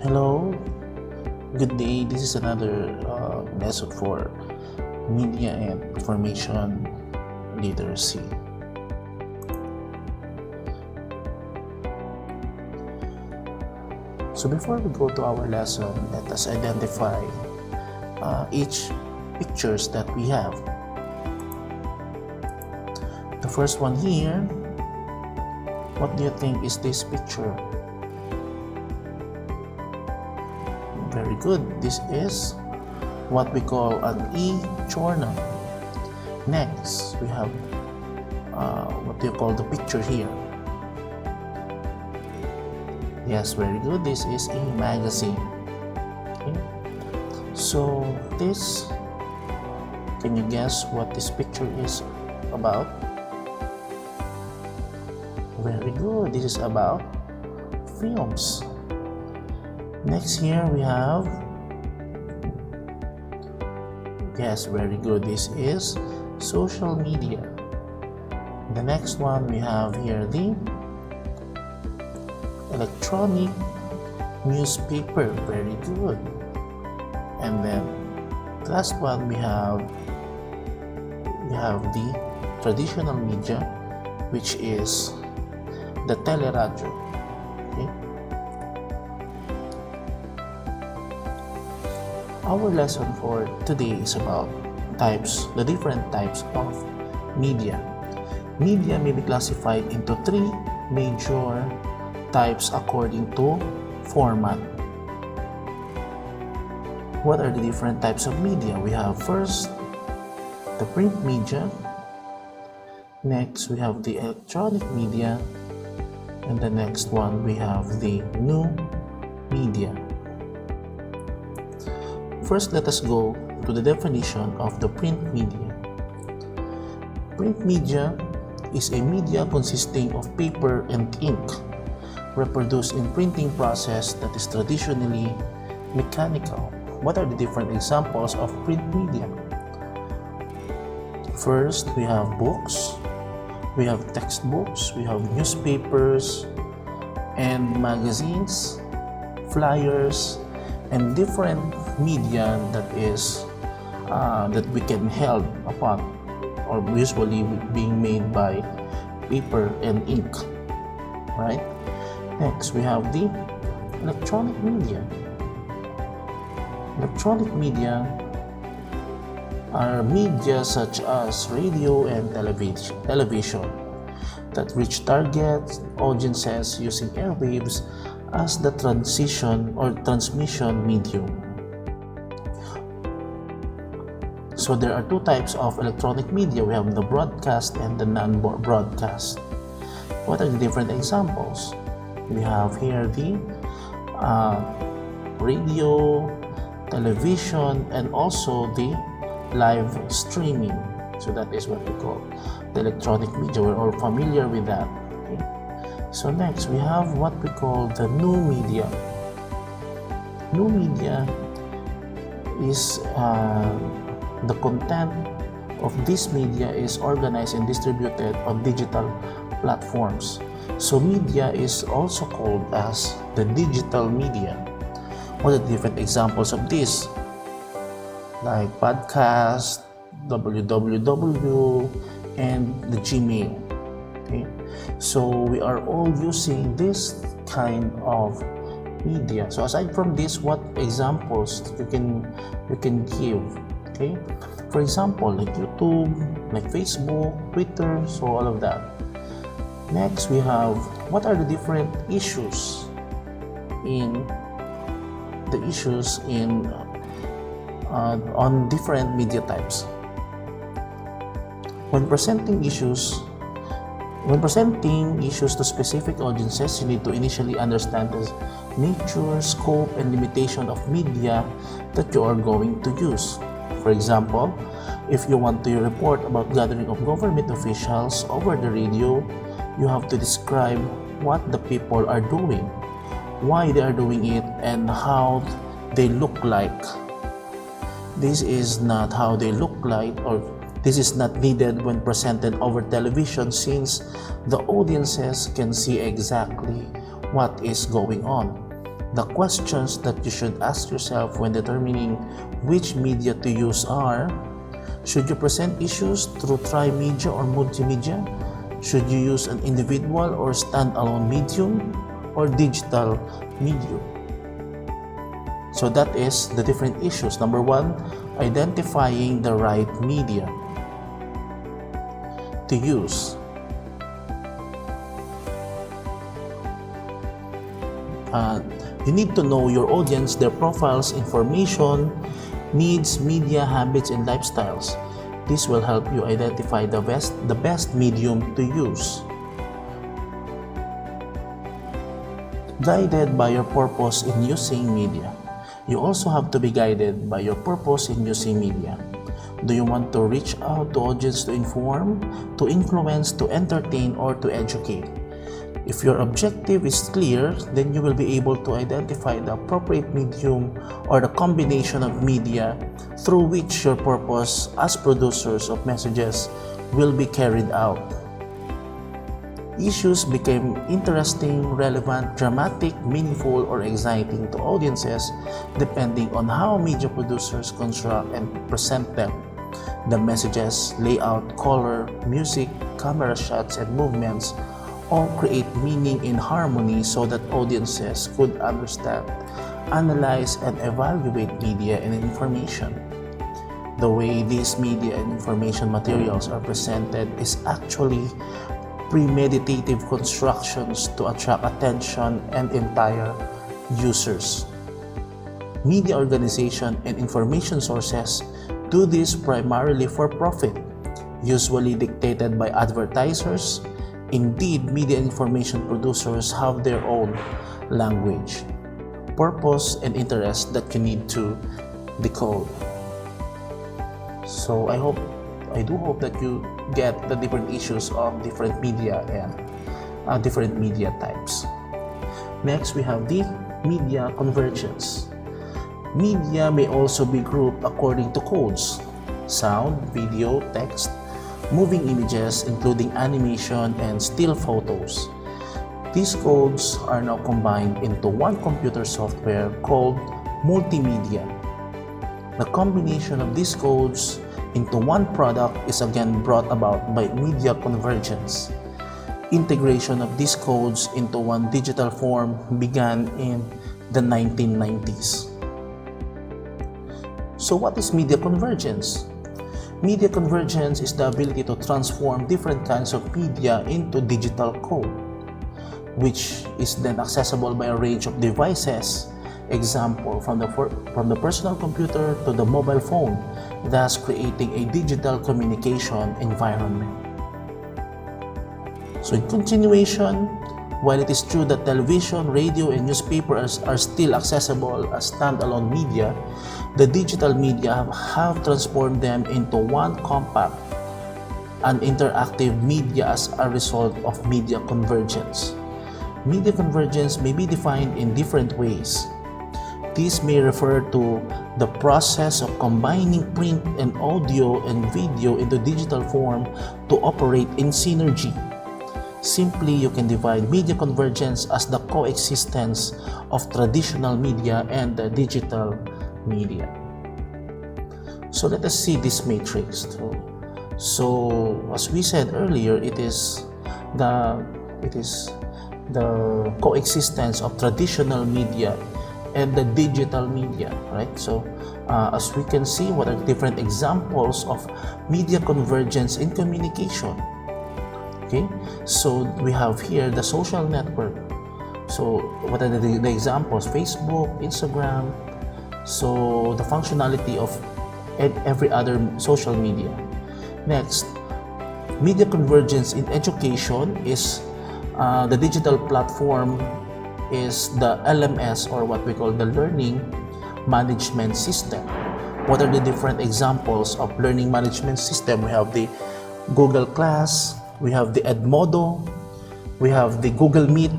Hello, good day. This is another lesson for media and information literacy. So before we go to our lesson, let us identify each pictures that we have. The first one here, what do you think is this picture? Very good. This is what we call an e-journal. Next, we have what do you call the picture here? Yes, very good. This is a magazine. Okay. So this, can you guess what this picture is about? Very good. This is about films. Next here we have, yes, very good, this is social media. The next one we have here the electronic newspaper, very good. And then the last one we have the traditional media, which is the teleradio. Okay. Our lesson for today is about the different types of media. Media may be classified into three major types according to format. What are the different types of media? We have first the print media, next we have the electronic media, and the next one we have the new media. First, let us go to the definition of the print media. Print media is a media consisting of paper and ink reproduced in printing process that is traditionally mechanical. What are the different examples of print media? First, we have books, we have textbooks, we have newspapers and magazines, flyers, and different media that is that we can held upon or usually being made by paper and ink, right? Next we have the electronic media. Electronic media are media such as radio and television that reach target audiences using airwaves as the transition or transmission medium. So there are two types of electronic media. We have the broadcast and the non-broadcast. What are the different examples? We have here the radio, television, and also the live streaming. So that is what we call the electronic media. We're all familiar with that. Okay? So next we have what we call the new media. New media is the content of this media is organized and distributed on digital platforms. So media is also called as the digital media. What are the different examples of this? Like podcast, www, and the Gmail. Okay? So we are all using this kind of media. So aside from this, what examples you can give? Okay, for example, like YouTube, like Facebook, Twitter, so all of that. Next, we have what are the different issues on different media types. When presenting issues to specific audiences, you need to initially understand the nature, scope, and limitation of media that you are going to use. For example, if you want to report about gathering of government officials over the radio, you have to describe what the people are doing, why they are doing it, and how they look like. This is not how they look like, or this is not needed when presented over television, since the audiences can see exactly what is going on. The questions that you should ask yourself when determining which media to use are: should you present issues through tri-media or multimedia? Should you use an individual or standalone medium or digital medium? So that is the different issues. Number one, identifying the right media to use. You need to know your audience, their profiles, information, needs, media habits, and lifestyles. This will help you identify the best medium to use. Guided by your purpose in using media. You also have to be guided by your purpose in using media. Do you want to reach out to audience to inform, to influence, to entertain, or to educate? If your objective is clear, then you will be able to identify the appropriate medium or the combination of media through which your purpose as producers of messages will be carried out. Issues became interesting, relevant, dramatic, meaningful, or exciting to audiences depending on how media producers construct and present them. The messages, layout, color, music, camera shots, and movements all create meaning in harmony so that audiences could understand, analyze, and evaluate media and information. The way these media and information materials are presented is actually premeditative constructions to attract attention and entire users. Media organization and information sources do this primarily for profit, usually dictated by advertisers. Indeed, media and information producers have their own language, purpose, and interest that you need to decode. So I do hope that you get the different issues of different media and different media types. Next, we have the media convergence. Media may also be grouped according to codes: sound, video, text, moving images, including animation and still photos. These codes are now combined into one computer software called multimedia. The combination of these codes into one product is again brought about by media convergence. Integration of these codes into one digital form began in the 1990s. So what is media convergence? Media convergence is the ability to transform different kinds of media into digital code, which is then accessible by a range of devices. Example, from the personal computer to the mobile phone, thus creating a digital communication environment. So in continuation, while it is true that television, radio, and newspapers are still accessible as standalone media, the digital media have transformed them into one compact and interactive media as a result of media convergence. Media convergence may be defined in different ways. This may refer to the process of combining print and audio and video into digital form to operate in synergy. Simply, you can divide media convergence as the coexistence of traditional media and the digital media. So let us see this matrix. So as we said earlier, it is the coexistence of traditional media and the digital media, right? So as we can see, what are different examples of media convergence in communication? Okay, so we have here the social network. So what are the examples? Facebook, Instagram. So the functionality of every other social media. Next, media convergence in education is the digital platform is the LMS, or what we call the learning management system. What are the different examples of learning management system? We have the Google Class, we have the Edmodo, we have the Google Meet,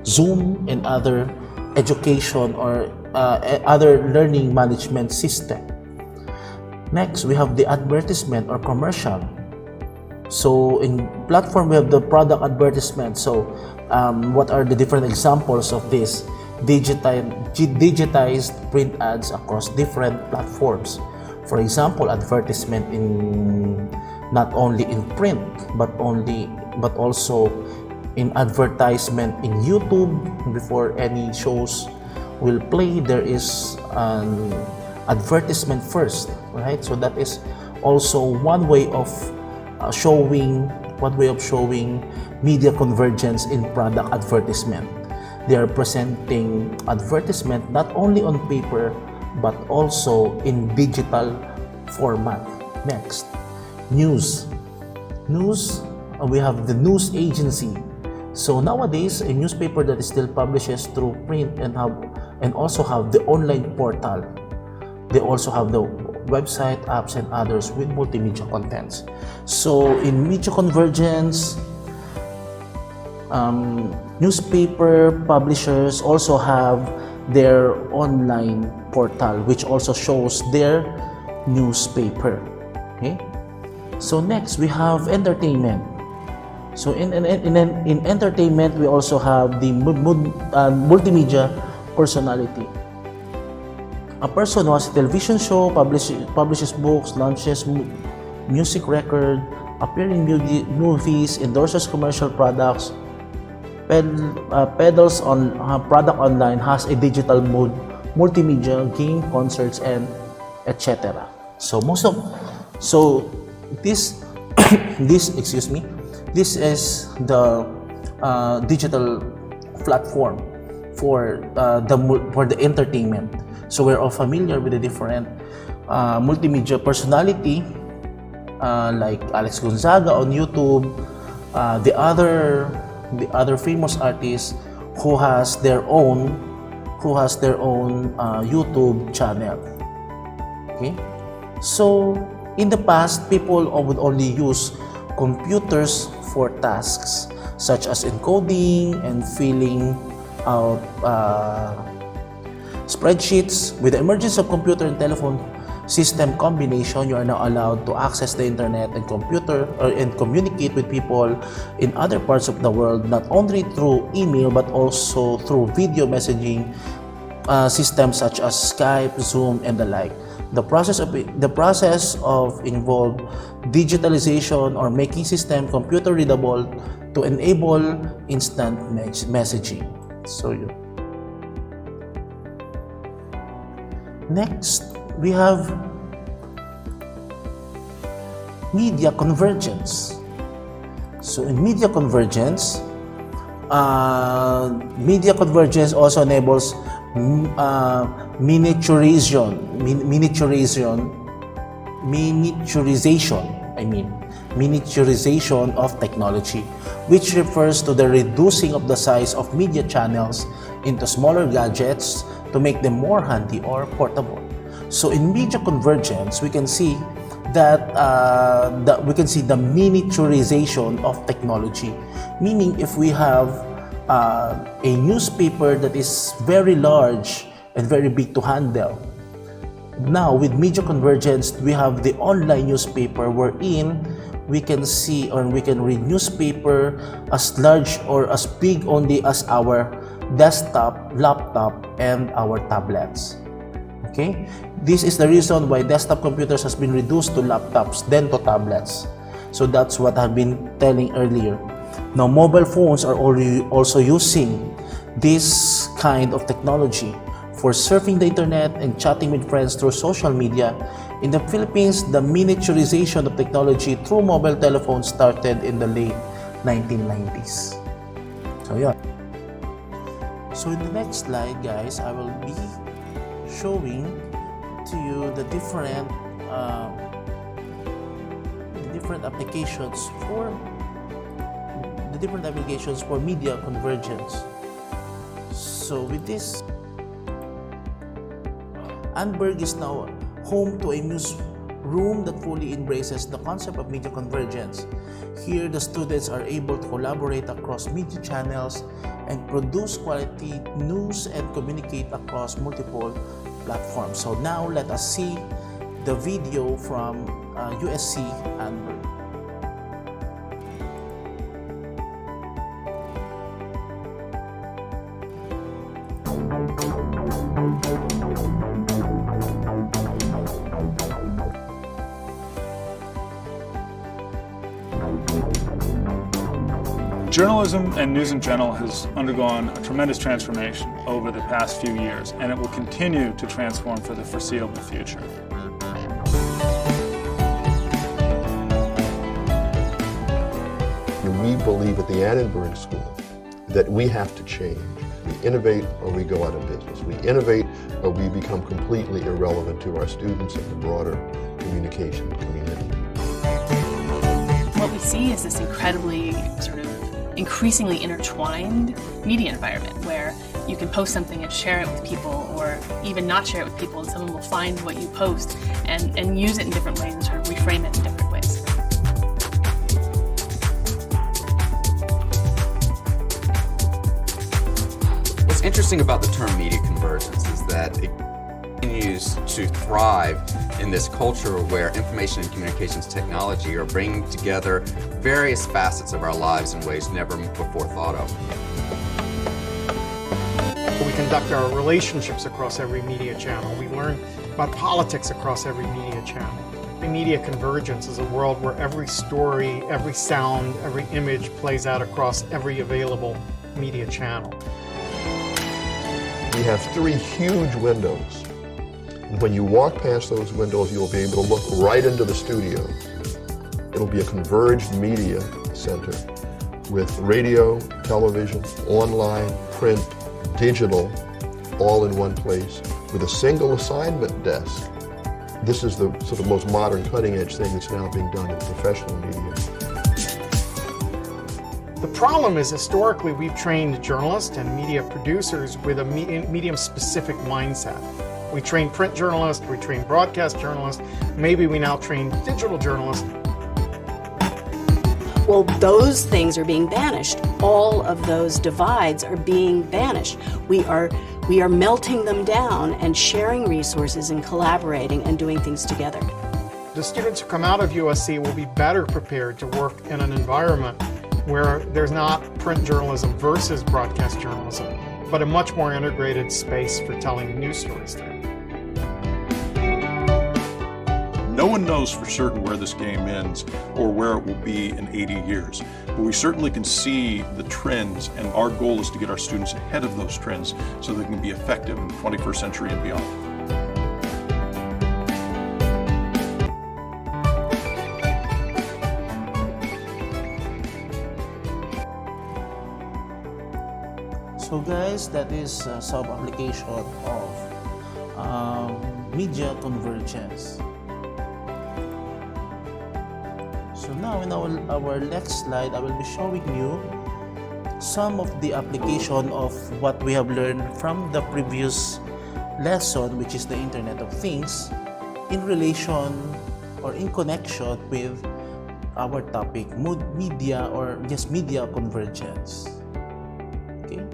Zoom, and other education or other learning management system. Next, we have the advertisement or commercial. So in platform, we have the product advertisement. So what are the different examples of this? digitized print ads across different platforms. For example, advertisement in not only in print but also in advertisement in YouTube. Before any shows will play, there is an advertisement first, right? So that is also one way of showing media convergence in product advertisement. They are presenting advertisement not only on paper but also in digital format. Next, news. We have the news agency. So nowadays, a newspaper that still publishes through print and also have the online portal. They also have the website, apps, and others with multimedia contents. So in media convergence, newspaper publishers also have their online portal, which also shows their newspaper. Okay. So next, we have entertainment. So in entertainment, we also have the multimedia personality. A person who has a television show, publishes books, launches music record, appears in movies, endorses commercial products, peddles on product online, has a digital mode, multimedia, game, concerts, and etc. So this this is the digital platform for the entertainment. So we're all familiar with the different multimedia personality like Alex Gonzaga on YouTube, the other famous artists who has their own YouTube channel. Okay, so in the past, people would only use computers for tasks such as encoding and filling out spreadsheets. With the emergence of computer and telephone system combination, you are now allowed to access the internet and communicate with people in other parts of the world, not only through email but also through video messaging systems such as Skype, Zoom, and the like. The process of involved digitalization or making system computer readable to enable instant messaging. So next, we have media convergence. So in media convergence also enables miniaturization of technology, which refers to the reducing of the size of media channels into smaller gadgets to make them more handy or portable. So in media convergence, we can see that the miniaturization of technology, meaning if we have a newspaper that is very large and very big to handle. Now with media convergence, we have the online newspaper wherein we can see or we can read newspaper as large or as big only as our desktop, laptop, and our tablets. Okay, this is the reason why desktop computers has been reduced to laptops then to tablets. So that's what I've been telling earlier. Now mobile phones are also using this kind of technology for surfing the internet and chatting with friends through social media. In the Philippines, the miniaturization of technology through mobile telephones started in the late 1990s. So yeah. So in the next slide, guys, I will be showing to you the different applications for media convergence. So with this, Anberg is now home to a newsroom that fully embraces the concept of media convergence. Here, the students are able to collaborate across media channels and produce quality news and communicate across multiple platforms. So now let us see the video from USC Anberg. Journalism and news in general has undergone a tremendous transformation over the past few years, and it will continue to transform for the foreseeable future. We believe at the Annenberg School that we have to change. We innovate or we go out of business. We innovate or we become completely irrelevant to our students and the broader communication community. What we see is this incredibly increasingly intertwined media environment where you can post something and share it with people, or even not share it with people, and someone will find what you post and use it in different ways and reframe it in different ways. What's interesting about the term media convergence is that it continues to thrive in this culture where information and communications technology are bringing together various facets of our lives in ways never before thought of. We conduct our relationships across every media channel. We learn about politics across every media channel. Media convergence is a world where every story, every sound, every image plays out across every available media channel. We have 3 huge windows. And when you walk past those windows, you'll be able to look right into the studio. It'll be a converged media center with radio, television, online, print, digital, all in one place with a single assignment desk. This is the most modern, cutting-edge thing that's now being done in professional media. The problem is, historically, we've trained journalists and media producers with a medium-specific mindset. We train print journalists, we train broadcast journalists, maybe we now train digital journalists. Well, those things are being banished. All of those divides are being banished. We are melting them down and sharing resources and collaborating and doing things together. The students who come out of USC will be better prepared to work in an environment where there's not print journalism versus broadcast journalism, but a much more integrated space for telling news stories today. No one knows for certain where this game ends or where it will be in 80 years, but we certainly can see the trends, and our goal is to get our students ahead of those trends so they can be effective in the 21st century and beyond. So guys, that is some application of media convergence. So now in our next slide, I will be showing you some of the application of what we have learned from the previous lesson, which is the Internet of Things, in relation or in connection with our topic, media or just media convergence. Okay.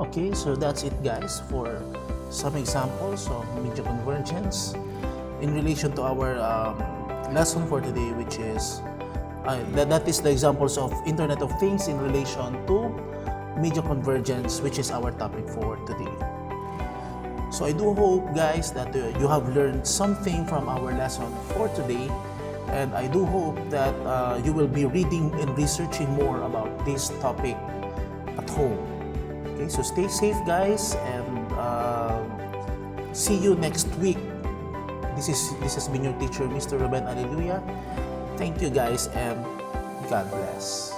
Okay, so that's it guys for some examples of media convergence in relation to our lesson for today, which is that is the examples of Internet of Things in relation to media convergence, which is our topic for today. So I do hope guys that you have learned something from our lesson for today, and I do hope that you will be reading and researching more about this topic at home. Okay, so stay safe guys, and see you next week. This has been your teacher, Mr. Ruben Alleluia. Thank you guys, and God bless.